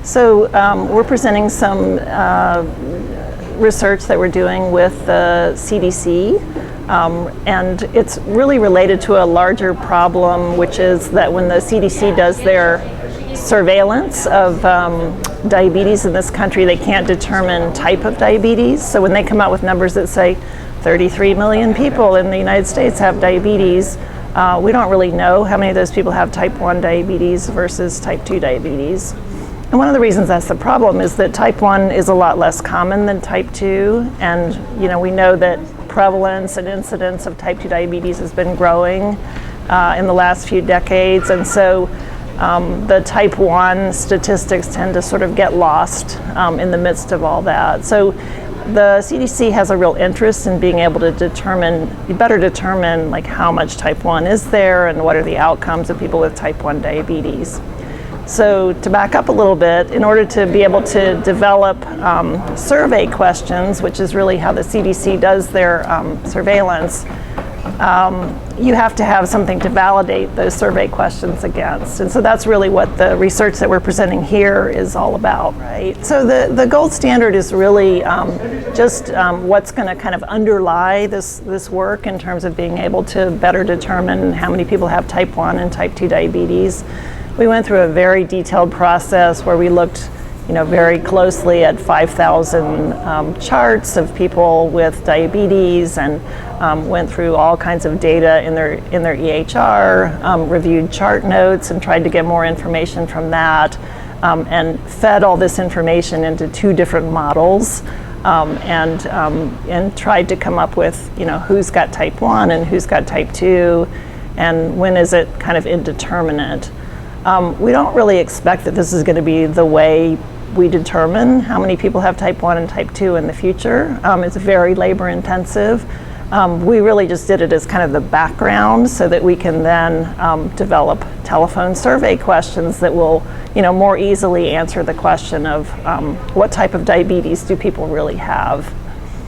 So we're presenting some research that we're doing with the CDC, and it's really related to a larger problem, which is that when the CDC does their surveillance of diabetes in this country, they can't determine type of diabetes. So when they come out with numbers that say 33 million people in the United States have diabetes, we don't really know how many of those people have type 1 diabetes versus type 2 diabetes. And one of the reasons that's the problem is that type 1 is a lot less common than type 2, and we know that prevalence and incidence of type 2 diabetes has been growing in the last few decades, and so the type 1 statistics tend to sort of get lost in the midst of all that. So the CDC has a real interest in being able to better determine like how much type 1 is there and what are the outcomes of people with type 1 diabetes. So to back up a little bit, in order to be able to develop survey questions, which is really how the CDC does their surveillance, you have to have something to validate those survey questions against. And so that's really what the research that we're presenting here is all about, right? So the gold standard is really just what's going to kind of underlie this work in terms of being able to better determine how many people have type 1 and type 2 diabetes. We went through a very detailed process where we looked very closely at 5,000 charts of people with diabetes, and went through all kinds of data in their EHR, reviewed chart notes and tried to get more information from that, and fed all this information into 2 different models, and tried to come up with who's got type 1 and who's got type 2, and when is it kind of indeterminate. We don't really expect that this is going to be the way we determine how many people have type 1 and type 2 in the future. It's very labor intensive. We really just did it as kind of the background so that we can then develop telephone survey questions that will more easily answer the question of what type of diabetes do people really have.